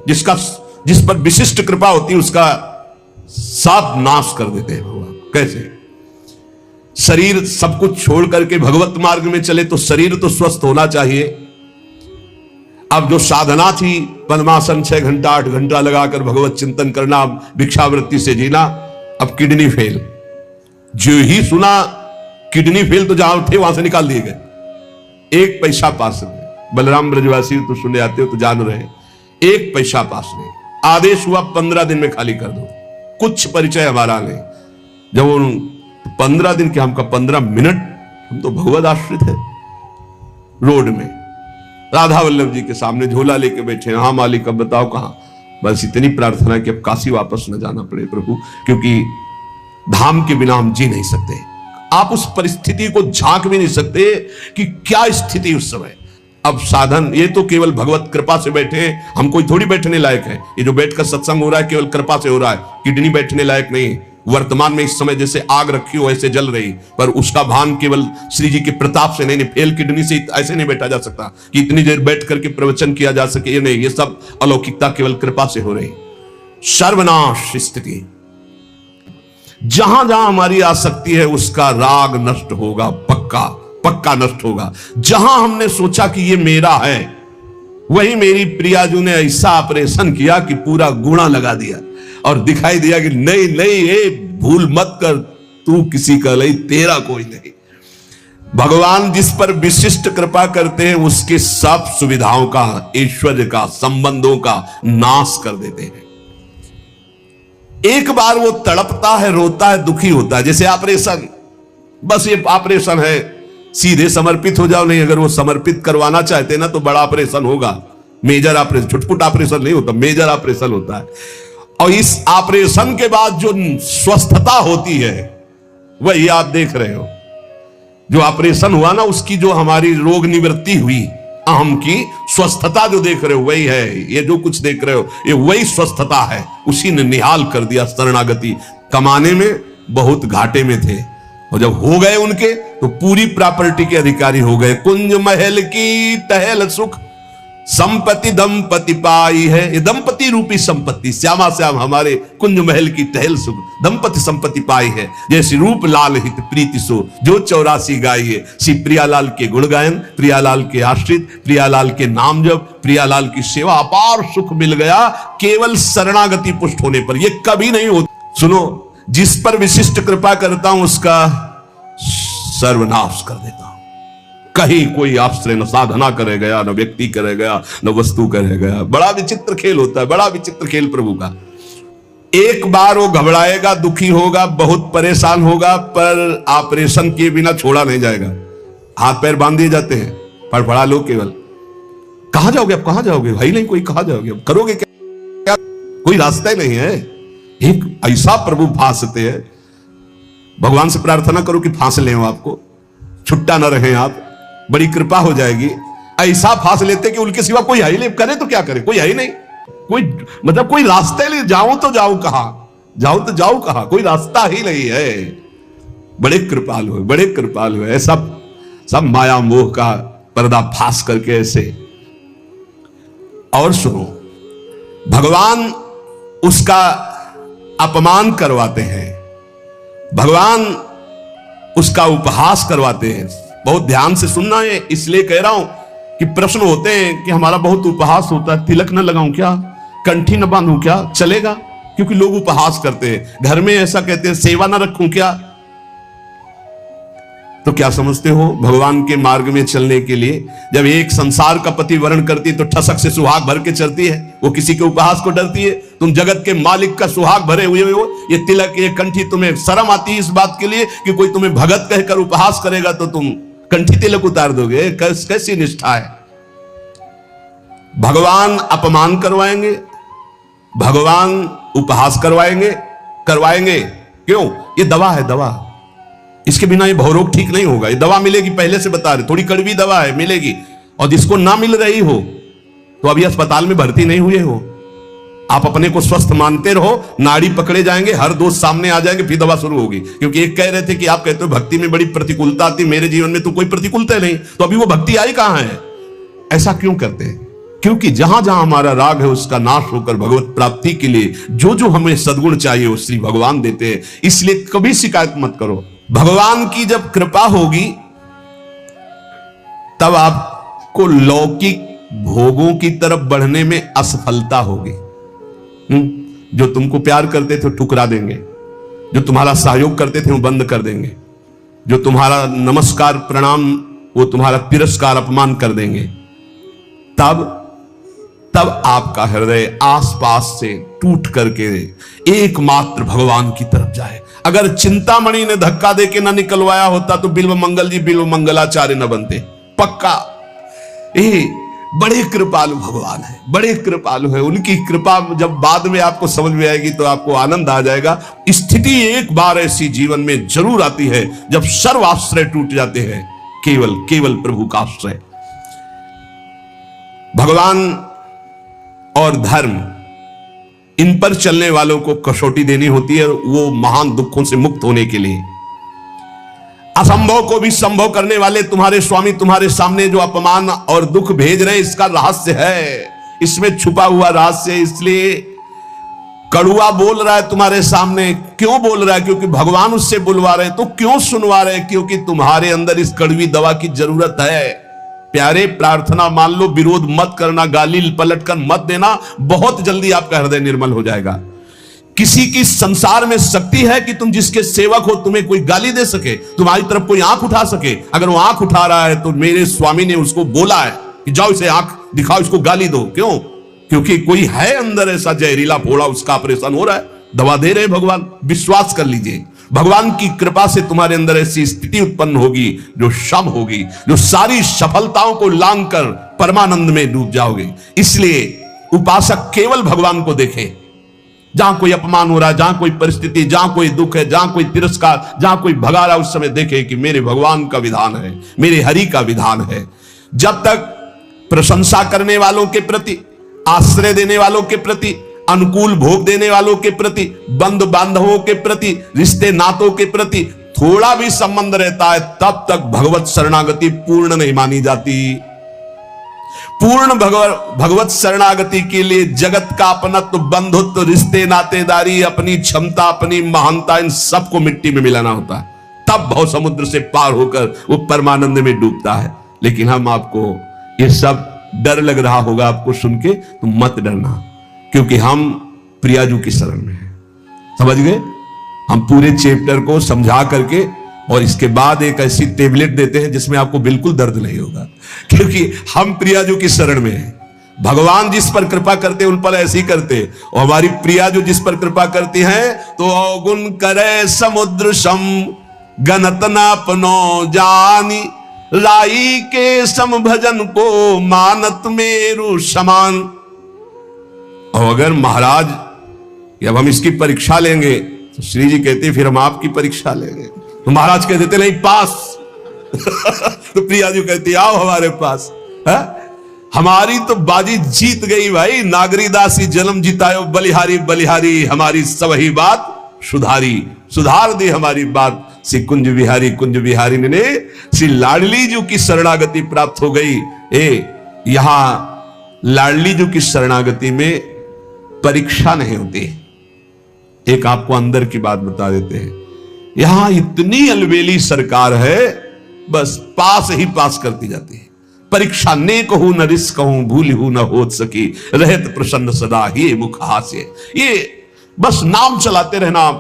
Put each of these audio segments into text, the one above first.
जिस पर विशिष्ट कृपा होती है उसका सब नाश कर देते हैं भगवान। कैसे? शरीर सब कुछ छोड़ करके भगवत मार्ग में चले तो शरीर तो स्वस्थ होना चाहिए। अब जो साधना थी पद्मासन 6 घंटा 8 घंटा लगाकर भगवत चिंतन करना, भिक्षावृत्ति से जीना, अब किडनी फेल। जो ही सुना किडनी फेल तो जहां थे वहां से निकाल दिए गए। 1 पैसा पास नहीं। बलराम ब्रजवासी तो सुने आते हो तो जान रहे हैं, 1 पैसा पास नहीं। आदेश हुआ 15 दिन में खाली कर दो। कुछ परिचय हमारा नहीं। जब उन 15 दिन के, हमका 15 मिनट, हम तो भगवत आश्रित है। रोड में राधा वल्लभ जी के सामने झोला लेके बैठे, हाँ मालिक अब बताओ कहां। बस इतनी प्रार्थना कि अब काशी वापस न जाना पड़े प्रभु, क्योंकि धाम के बिना हम जी नहीं सकते। आप उस परिस्थिति को झांक भी नहीं सकते कि क्या स्थिति उस समय। अब साधन ये तो केवल भगवत कृपा से बैठे, हम कोई थोड़ी बैठने लायक है। ये जो बैठकर सत्संग हो रहा है केवल कृपा से हो रहा है। किडनी बैठने लायक नहीं। वर्तमान में इस समय जैसे आग रखी हो ऐसे जल रही, पर उसका भान केवल श्री जी के प्रताप से नहीं। फेल किडनी से ऐसे नहीं बैठा जा सकता कि इतनी देर बैठ करके प्रवचन किया जा सके। ये नहीं, ये सब अलौकिकता केवल कृपा से हो रही। सर्वनाश स्थिति। जहां जहां हमारी आसक्ति है उसका राग नष्ट होगा, पक्का पक्का नष्ट होगा। जहां हमने सोचा कि ये मेरा है, वही मेरी प्रियाजू ने ऐसा ऑपरेशन किया कि पूरा गुणा लगा दिया और दिखाई दिया कि नहीं नहीं, ये भूल मत कर, तू किसी का नहीं, तेरा कोई नहीं। भगवान जिस पर विशिष्ट कृपा करते हैं उसके सब सुविधाओं का, ऐश्वर्य का, संबंधों का नाश कर देते हैं। एक बार वो तड़पता है, रोता है, दुखी होता है। जैसे ऑपरेशन, बस ये ऑपरेशन है, सीधे समर्पित हो जाओ। नहीं, अगर वो समर्पित करवाना चाहते ना तो बड़ा ऑपरेशन होगा, मेजर ऑपरेशन। छुटपुट ऑपरेशन नहीं होता, मेजर ऑपरेशन होता है। और इस ऑपरेशन के बाद जो स्वस्थता होती है वही आप देख रहे हो। जो ऑपरेशन हुआ ना उसकी जो हमारी रोग निवृत्ति हुई, अहम की स्वस्थता जो देख रहे हो वही है। ये जो कुछ देख रहे हो ये वही स्वस्थता है। उसी ने निहाल कर दिया। शरणागति कमाने में बहुत घाटे में थे, और जब हो गए उनके तो पूरी प्रॉपर्टी के अधिकारी हो गए। कुंज महल की टहल सुख, संपत्ति दंपति पाई है। ये दंपति रूपी संपत्ति, श्यामा श्याम हमारे कुंज महल की टहल सुख, दंपति संपत्ति पाई है। जैसे रूप लाल हित प्रीति सो, जो 84 गाइए। श्री प्रियालाल के गुण गायन, प्रियालाल के आश्रित, प्रियालाल के नाम जप, प्रियालाल की सेवा, अपार सुख मिल गया केवल शरणागति पुष्ट होने पर। ये कभी नहीं होता। सुनो, जिस पर विशिष्ट कृपा करता हूं उसका सर्वनाश कर देता हूं। कहीं कोई आश्रय न साधना करे गया, न व्यक्ति करे गया, न वस्तु करे गया। बड़ा विचित्र खेल होता है, बड़ा विचित्र खेल प्रभु का। एक बार वो घबराएगा, दुखी होगा, बहुत परेशान होगा, पर ऑपरेशन किए बिना छोड़ा नहीं जाएगा। हाथ पैर बांध दिए जाते हैं, फड़फड़ा लो केवल। कहां जाओगे अब, कहां जाओगे भाई? नहीं कोई, कहां जाओगे अब, करोगे क्या? कोई रास्ता ही नहीं है। एक ऐसा प्रभु फांसते हैं। भगवान से प्रार्थना करो कि फांस ले आपको, छुट्टा ना रहे आप, बड़ी कृपा हो जाएगी। ऐसा फांस लेते कि उनके सिवा कोई है ही नहीं। करे तो क्या करे, कोई है ही नहीं। कोई मतलब कोई रास्ते नहीं। जाऊं तो जाऊं कहां, जाऊं तो जाऊं कहां, कोई रास्ता ही नहीं है। बड़े कृपालु है, बड़े कृपालु है। सब माया मोह का पर्दाफाश करके ऐसे। और सुनो, भगवान उसका अपमान करवाते हैं, भगवान उसका उपहास करवाते हैं। बहुत ध्यान से सुनना है, इसलिए कह रहा हूं कि प्रश्न होते हैं कि हमारा बहुत उपहास होता है। तिलक न लगाऊं क्या, कंठी न बांधूं क्या, चलेगा? क्योंकि लोग उपहास करते हैं। घर में ऐसा कहते हैं, सेवा न रखूं क्या? तो क्या समझते हो, भगवान के मार्ग में चलने के लिए जब एक संसार का पति वर्ण करती है तो ठसक से सुहाग भर के चलती है। वो किसी के उपहास को डरती है। तुम जगत के मालिक का सुहाग भरे हुए हो, ये तिलक, ये कंठी, तुम्हें शर्म आती है इस बात के लिए कि कोई तुम्हें भगत कहकर उपहास करेगा तो तुम कंठी तिलक उतार दोगे? कैसी निष्ठा है? भगवान अपमान करवाएंगे, भगवान उपहास करवाएंगे। क्यों? ये दवा है, दवा। इसके बिना ये भवरोग ठीक नहीं होगा। ये दवा मिलेगी, पहले से बता रहे, थोड़ी कड़वी दवा है, मिलेगी। और जिसको ना मिल रही हो तो अभी अस्पताल में भर्ती नहीं हुए हो, आप अपने को स्वस्थ मानते रहो, नाड़ी पकड़े जाएंगे, हर दोस्त सामने आ जाएंगे, फिर दवा शुरू होगी। क्योंकि एक कह रहे थे कि आप कहते हो भक्ति में बड़ी प्रतिकूलता आती, मेरे जीवन में तो कोई प्रतिकूलता नहीं, तो अभी वो भक्ति आई कहां है? ऐसा क्यों करते हैं? क्योंकि जहां जहां हमारा राग है उसका नाश होकर भगवत प्राप्ति के लिए जो जो हमें सद्गुण चाहिए वो श्री भगवान देते हैं। इसलिए कभी शिकायत मत करो। भगवान की जब कृपा होगी तब आपको लौकिक भोगों की तरफ बढ़ने में असफलता होगी। जो तुमको प्यार करते थे वो ठुकरा देंगे, जो तुम्हारा सहयोग करते थे वो बंद कर देंगे, जो तुम्हारा नमस्कार प्रणाम वो तुम्हारा तिरस्कार अपमान कर देंगे। तब आपका हृदय आसपास से टूट करके एकमात्र भगवान की तरफ जाए। अगर चिंतामणि ने धक्का देके न निकलवाया होता तो बिल्व मंगल जी बिल्व मंगलाचार्य न बनते। पक्का। बड़े कृपालु भगवान है, बड़े कृपालु है। उनकी कृपा जब बाद में आपको समझ में आएगी तो आपको आनंद आ जाएगा। स्थिति एक बार ऐसी जीवन में जरूर आती है जब सर्व आश्रय टूट जाते हैं, केवल केवल प्रभु का आश्रय। भगवान और धर्म इन पर चलने वालों को कसौटी देनी होती है, वो महान दुखों से मुक्त होने के लिए। असंभव को भी संभव करने वाले तुम्हारे स्वामी तुम्हारे सामने जो अपमान और दुख भेज रहे हैं, इसका रहस्य है, इसमें छुपा हुआ रहस्य। इसलिए कड़ुआ बोल रहा है तुम्हारे सामने। क्यों बोल रहा है? क्योंकि भगवान उससे बुलवा रहे। तो क्यों सुनवा रहे? क्योंकि तुम्हारे अंदर इस कड़वी दवा की जरूरत है। प्यारे, प्रार्थना मान लो, विरोध मत करना, गाली पलट कर मत देना, बहुत जल्दी आपका हृदय निर्मल हो जाएगा। किसी की संसार में शक्ति है कि तुम जिसके सेवक हो तुम्हें कोई गाली दे सके, तुम्हारी तरफ कोई आंख उठा सके? अगर वो आंख उठा रहा है तो मेरे स्वामी ने उसको बोला है कि जाओ इसे आंख दिखाओ, इसको गाली दो। क्यों? क्योंकि कोई है अंदर ऐसा जहरीला फोड़ा, उसका ऑपरेशन हो रहा है, दवा दे रहे भगवान। विश्वास कर लीजिए, भगवान की कृपा से तुम्हारे अंदर ऐसी स्थिति उत्पन्न होगी जो शम होगी, जो सारी सफलताओं को लांग कर परमानंद में डूब जाओगे। इसलिए उपासक केवल भगवान को देखे। जहां कोई अपमान हो रहा है, जहां कोई परिस्थिति, जहां कोई दुख है, जहां कोई तिरस्कार, जहां कोई भगा रहा है, उस समय देखे कि मेरे भगवान का विधान है, मेरे हरि का विधान है। जब तक प्रशंसा करने वालों के प्रति, आश्रय देने वालों के प्रति, अनुकूल भोग देने वालों के प्रति, बंधु बांधवों के प्रति, रिश्ते नातों के प्रति थोड़ा भी संबंध रहता है, तब तक भगवत शरणागति पूर्ण नहीं मानी जाती। पूर्ण भगवत शरणागति के लिए जगत का अपनत्व, बंधुत्व, रिश्ते नातेदारी, अपनी क्षमता, अपनी महानता, इन सबको मिट्टी में मिलाना होता है। तब भव समुद्र से पार होकर वो परमानंद में डूबता है। लेकिन हम आपको ये सब डर लग रहा होगा आपको सुन के, तो मत डरना, क्योंकि हम प्रियाजू की शरण में हैं। समझ गए? हम पूरे चैप्टर को समझा करके और इसके बाद एक ऐसी टेबलेट देते हैं जिसमें आपको बिल्कुल दर्द नहीं होगा, क्योंकि हम प्रियाजू की शरण में हैं। भगवान जिस पर कृपा करते उन पर ऐसे ही करते, और हमारी प्रियाजू जिस पर कृपा करती हैं तो अवगुण करे समुद्र सम गणत न अपनो जानी, राई के सम भजन को मानत मेरु समान। और अगर महाराज जब हम इसकी परीक्षा लेंगे तो श्री जी कहते फिर हम आपकी परीक्षा लेंगे, तो महाराज कह देते नहीं पास। तो प्रियाजू कहती आओ हमारे पास। है? हमारी तो बाजी जीत गई भाई। नागरी दासी जन्म जितायो बलिहारी बलिहारी, हमारी सब ही बात सुधारी, सुधार दी हमारी बात। श्री कुंज बिहारी ने श्री लाडली जी की शरणागति प्राप्त हो गई। यहां लाडली जी की शरणागति में परीक्षा नहीं होती। एक आपको अंदर की बात बता देते हैं, यहां इतनी अलबेली सरकार है, बस पास ही पास करती जाती है। परीक्षा ने कहूं न रिस कहूं, भूल हूं न हो सकी, रहत प्रसन्न सदा ही मुख हास्य। ये बस नाम चलाते रहना।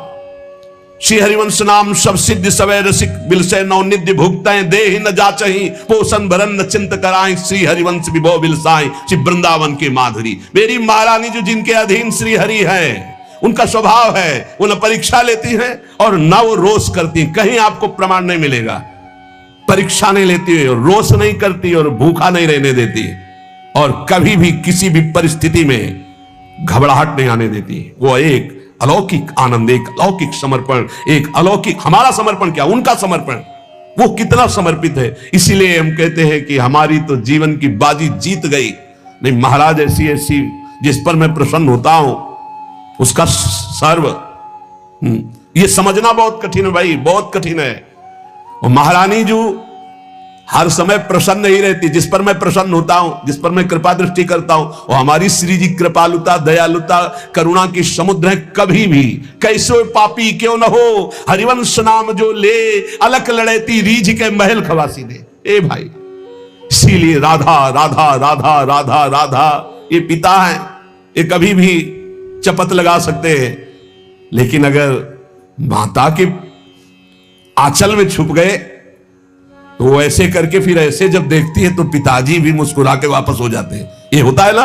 श्री हरिवंश नाम सब सिद्ध सवै रसिक, बिलसै नौ निध्य भुगतै, देहि न जाचहि, पोषण भरन न चिंत कराई, श्री हरिवंश विभो बिलसाई, श्री वृंदावन के माधुरी। मेरी महारानी जो जिनके अधीन श्री हरि है, उनका स्वभाव है वो न परीक्षा लेती है और न वो रोष करती। कहीं आपको प्रमाण नहीं मिलेगा। परीक्षा नहीं लेती है, रोष नहीं करती और भूखा नहीं रहने देती, और कभी भी किसी भी परिस्थिति में घबराहट नहीं आने देती। वो एक अलौकिक आनंद, एक अलौकिक समर्पण, एक अलौकिक, हमारा समर्पण क्या, उनका समर्पण, वो कितना समर्पित है। इसीलिए हम कहते हैं कि हमारी तो जीवन की बाजी जीत गई। नहीं, महाराज ऐसी ऐसी जिस पर मैं प्रसन्न होता हूं उसका सर्व, ये समझना बहुत कठिन है भाई, बहुत कठिन है। और महारानी जो हर समय प्रसन्न ही रहती। जिस पर मैं प्रसन्न होता हूं, जिस पर मैं कृपा दृष्टि करता हूं, वो हमारी श्री जी कृपालुता, दयालुता, करुणा की समुद्र है। कभी भी कैसो पापी क्यों न हो, हरिवंश नाम जो ले, अलख लड़ेती रीझ के महल खवासी दे। ए भाई, इसीलिए राधा राधा राधा राधा राधा ये पिता है, ये कभी भी चपत लगा सकते हैं, लेकिन अगर माता के आंचल में छुप गए तो वो ऐसे करके फिर ऐसे जब देखती है तो पिताजी भी मुस्कुरा के वापस हो जाते हैं। ये होता है ना,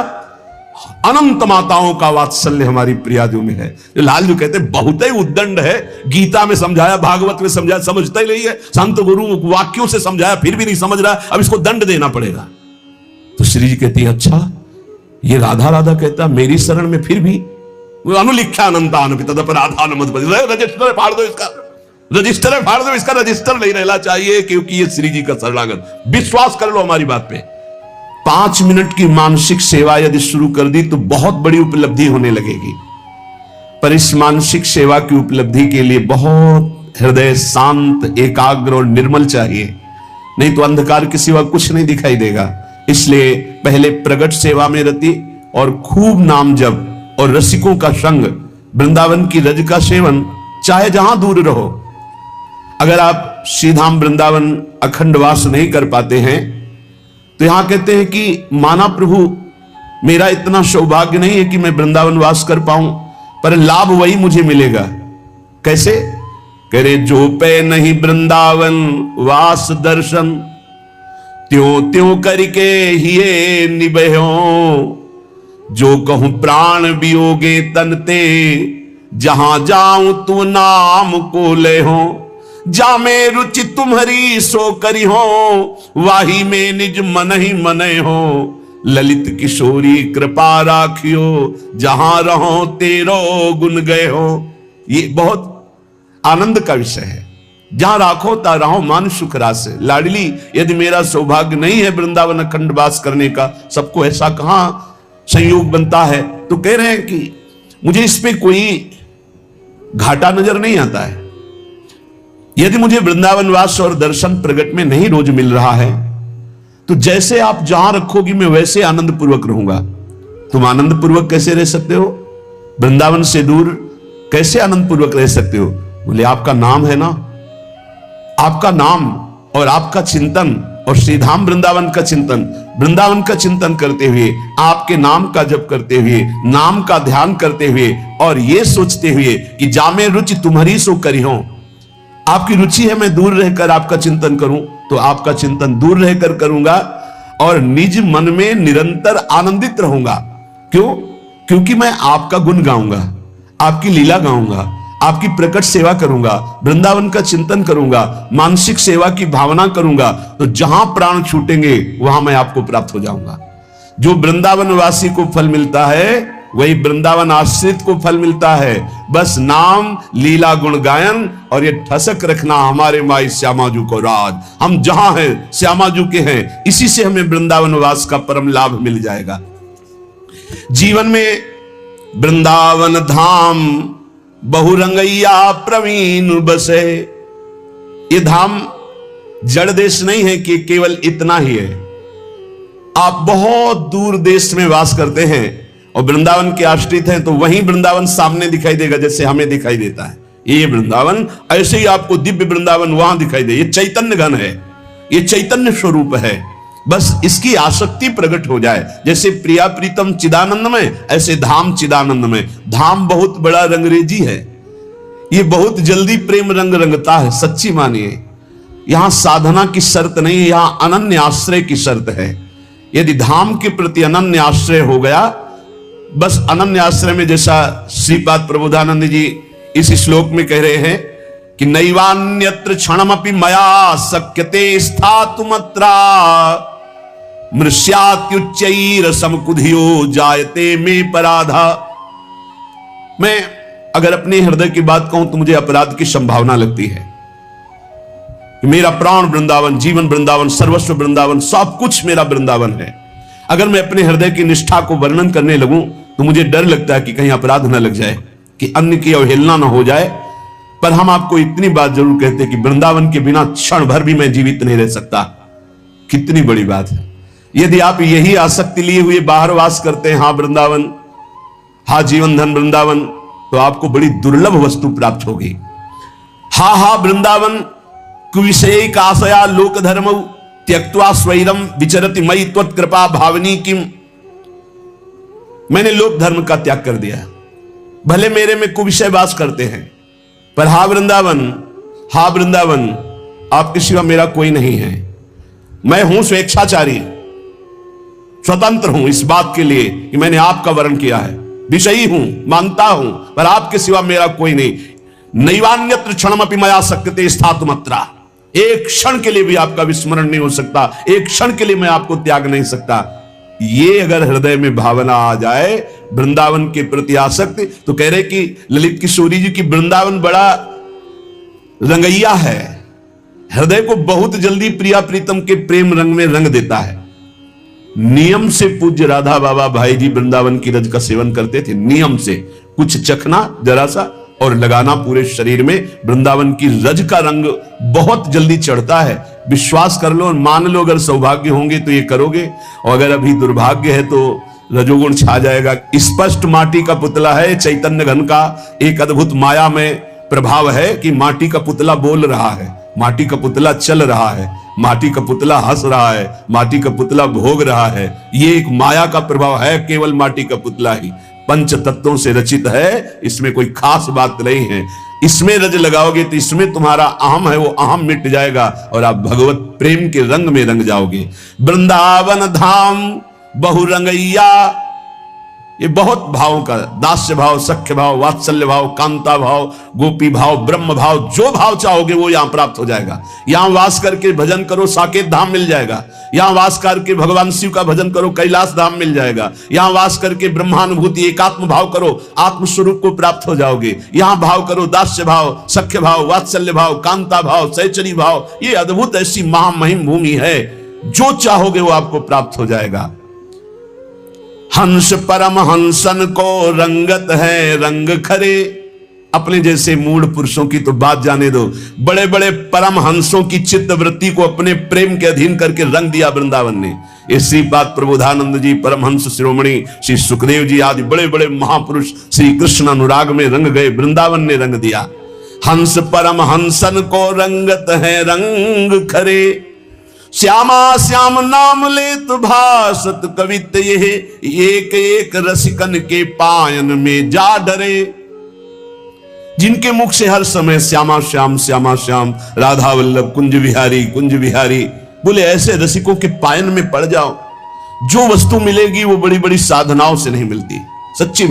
अनंत माताओं का वात्सल्य हमारी प्रियाजू में है। जो लालजू कहते हैं बहुत ही उद्दंड है, गीता में समझाया, भागवत में समझाया, समझता ही नहीं है, संत गुरु वाक्यों से समझाया फिर भी नहीं समझ रहा, अब इसको दंड देना पड़ेगा। तो श्री जी कहती है अच्छा ये राधा राधा कहता मेरी शरण में फिर भी अनुलिख्या अनंतान राधा मत रजिस्टर फाड़ दो, इसका रजिस्टर फाड़ दो, इसका रजिस्टर नहीं रहना चाहिए, क्योंकि ये श्री जी का शरणागत। विश्वास कर लो हमारी बात पे। 5 मिनट की मानसिक सेवा यदि शुरू कर दी तो बहुत बड़ी उपलब्धि होने लगेगी, पर इस मानसिक सेवा की उपलब्धि के लिए बहुत हृदय शांत, एकाग्र और निर्मल चाहिए, नहीं तो अंधकार के सिवा कुछ नहीं दिखाई देगा। इसलिए पहले प्रगट सेवा में रति और खूब नाम जप और रसिकों का संग, वृंदावन की रज का सेवन, चाहे जहां दूर रहो। अगर आप श्रीधाम वृंदावन अखंड वास नहीं कर पाते हैं तो यहां कहते हैं कि माना प्रभु मेरा इतना सौभाग्य नहीं है कि मैं वृंदावन वास कर पाऊं, पर लाभ वही मुझे मिलेगा। कैसे? कह रहे जो पे नहीं वृंदावन वास दर्शन, त्यों त्यों करके हिये निभयो, जो कहूं प्राण वियोगे तनते, जहां जाऊं तू नाम को ले हो, जा में रुचि तुम्हारी सो करी हो, वाही में निज मन ही मने हो, ललित किशोरी कृपा राखियो, जहां रहो तेरो गुण गए हो। ये बहुत आनंद का विषय है। जहां राखो ता रहो मान सुख रास। लाडली यदि मेरा सौभाग्य नहीं है वृंदावन अखंड वास करने का, सबको ऐसा कहां संयोग बनता है, तो कह रहे हैं कि मुझे इस पे कोई घाटा नजर नहीं आता है। यदि मुझे वृंदावन वास और दर्शन प्रगट में नहीं रोज मिल रहा है तो जैसे आप जहां रखोगी मैं वैसे आनंद पूर्वक रहूंगा। तुम आनंद पूर्वक कैसे रह सकते हो? वृंदावन से दूर कैसे आनंद पूर्वक रह सकते हो? बोले आपका नाम है ना, आपका नाम और आपका चिंतन और श्रीधाम वृंदावन का चिंतन, वृंदावन का चिंतन करते हुए, आपके नाम का जप करते हुए, नाम का ध्यान करते हुए और ये सोचते हुए कि जामे रुचि तुम्हारी सो करी हो। आपकी रुचि है मैं दूर रहकर आपका चिंतन करूं, तो आपका चिंतन दूर रहकर करूंगा और निज मन में निरंतर आनंदित रहूंगा। क्यों? क्योंकि मैं आपका गुण गाऊंगा, आपकी लीला गाऊंगा, आपकी प्रकट सेवा करूंगा, वृंदावन का चिंतन करूंगा, मानसिक सेवा की भावना करूंगा, तो जहां प्राण छूटेंगे वहां मैं आपको प्राप्त हो जाऊंगा। जो वृंदावन वासी को फल मिलता है वही वृंदावन आश्रित को फल मिलता है। बस नाम लीला गुण गायन और ये ठसक रखना हमारे माई श्यामाजू को राज। हम जहां हैं श्यामाजू के हैं, इसी से हमें वृंदावन वास का परम लाभ मिल जाएगा। जीवन में वृंदावन धाम बहुरंगैया प्रवीण बसे। ये धाम जड़ देश नहीं है कि केवल इतना ही है। आप बहुत दूर देश में वास करते हैं और वृंदावन के आश्रित हैं, तो वहीं वृंदावन सामने दिखाई देगा जैसे हमें दिखाई देता है। ये वृंदावन ऐसे ही आपको दिव्य वृंदावन वहां दिखाई दे। ये चैतन्य घन है, ये चैतन्य स्वरूप है। बस इसकी आसक्ति प्रकट हो जाए। जैसे प्रिया प्रीतम चिदानंद में, ऐसे धाम चिदानंद में। धाम बहुत बड़ा रंगरेजी है, ये बहुत जल्दी प्रेम रंग रंगता है। सच्ची मानिए, यहां साधना की शर्त नहीं, यहां अनन्य आश्रय की शर्त है। यदि धाम के प्रति अनन्य आश्रय हो गया, बस अनन्य आश्रय में जैसा श्रीपाद प्रबोधानंद जी इस श्लोक में कह रहे हैं कि नैवान्यत्र क्षणमपि मया शक्यते स्थातुमत्रा, मृष्यात्युच्चैर समकुधियो जायते में पराधा। मैं अगर अपने हृदय की बात कहूं तो मुझे अपराध की संभावना लगती है। मेरा प्राण वृंदावन, जीवन वृंदावन, सर्वस्व वृंदावन, सब कुछ मेरा वृंदावन है। अगर मैं अपने हृदय की निष्ठा को वर्णन करने लगूं तो मुझे डर लगता है कि कहीं अपराध न लग जाए, कि अन्य की अवहेलना न हो जाए। पर हम आपको इतनी बात जरूर कहते हैं कि वृंदावन के बिना क्षण भर भी मैं जीवित नहीं रह सकता। कितनी बड़ी बात है। यदि आप यही आसक्ति लिए हुए बाहर वास करते हैं, हाँ वृंदावन, हाँ जीवन धन वृंदावन, तो आपको बड़ी दुर्लभ वस्तु प्राप्त होगी। हा हा वृंदावन कुविषय काशया लोक धर्म त्यक्त्वा स्वैरम विचरति मयि त्वत्कृपा भावनी किम। मैंने लोक धर्म का त्याग कर दिया, भले मेरे में कुविषय वास करते हैं, पर हा वृंदावन, हा वृंदावन, आपके सिवा मेरा कोई नहीं है। मैं हूं स्वेच्छाचारी, स्वतंत्र हूं इस बात के लिए कि मैंने आपका वर्ण किया है, विषयी हूं, मानता हूं, पर आपके सिवा मेरा कोई नहीं। नैवान्यत्र क्षणमपि मया शक्यते स्थातुमत्रा। एक क्षण के लिए भी आपका विस्मरण नहीं हो सकता, एक क्षण के लिए मैं आपको त्याग नहीं सकता। ये अगर हृदय में भावना आ जाए वृंदावन के प्रति आसक्ति, तो कह रहे कि ललित किशोरी जी की वृंदावन बड़ा रंगैया है, हृदय को बहुत जल्दी प्रिया प्रीतम के प्रेम रंग में रंग देता है। नियम से पूज्य राधा बाबा भाई जी वृंदावन की रज का सेवन करते थे, नियम से कुछ चखना जरा सा और लगाना पूरे शरीर में। वृंदावन की रज का रंग बहुत जल्दी चढ़ता है, विश्वास कर लो और मान लो। अगर सौभाग्य होंगे तो ये करोगे, और अगर अभी दुर्भाग्य है तो रजोगुण छा जाएगा। स्पष्ट माटी का पुतला है, चैतन्य घन का एक अद्भुत माया में प्रभाव है कि माटी का पुतला बोल रहा है, माटी का पुतला चल रहा है, माटी का पुतला हंस रहा है, माटी का पुतला भोग रहा है। ये एक माया का प्रभाव है, केवल माटी का पुतला ही पंच तत्वों से रचित है, इसमें कोई खास बात नहीं है। इसमें रज लगाओगे तो इसमें तुम्हारा अहम है, वो अहम मिट जाएगा और आप भगवत प्रेम के रंग में रंग जाओगे। वृंदावन धाम बहुरंगैया, ये बहुत भावों का, दास्य भाव, सख्य भाव, वात्सल्य भाव, कांता भाव, गोपी भाव, ब्रह्म भाव, जो भाव चाहोगे वो यहां प्राप्त हो जाएगा। यहां वास करके भजन करो, साकेत धाम मिल जाएगा। यहां वास करके भगवान शिव का भजन करो, कैलाश धाम मिल जाएगा। यहां वास करके ब्रह्मानुभूति एकात्म भाव करो, आत्मस्वरूप को प्राप्त हो जाओगे। यहां भाव करो दास्य भाव, सख्य भाव, वात्सल्य भाव, कांता भाव, सहचरी भाव। ये अद्भुत ऐसी महामहिम भूमि है, जो चाहोगे वो आपको प्राप्त हो जाएगा। हंस परम हंसन को रंगत है रंग खरे। अपने जैसे मूढ़ पुरुषों की तो बात जाने दो, बड़े बड़े परम हंसों की चित्त वृत्ति को अपने प्रेम के अधीन करके रंग दिया वृंदावन ने। इसी बात प्रबोधानंद जी, परमहंस शिरोमणि श्री सुखदेव जी आदि बड़े बड़े महापुरुष श्री कृष्ण अनुराग में रंग गए, वृंदावन ने रंग दिया। हंस परम हंसन को रंगत है रंग खरे। श्यामा श्याम नाम ले तो भासत कवित यह, एक एक रसिकन के पायन में जा डरे। जिनके मुख से हर समय श्यामा श्याम श्यामा श्याम, राधा वल्लभ, कुंज विहारी बोले, ऐसे रसिकों के पायन में पड़ जाओ। जो वस्तु मिलेगी वो बड़ी बड़ी साधनाओं से नहीं मिलती, सच्ची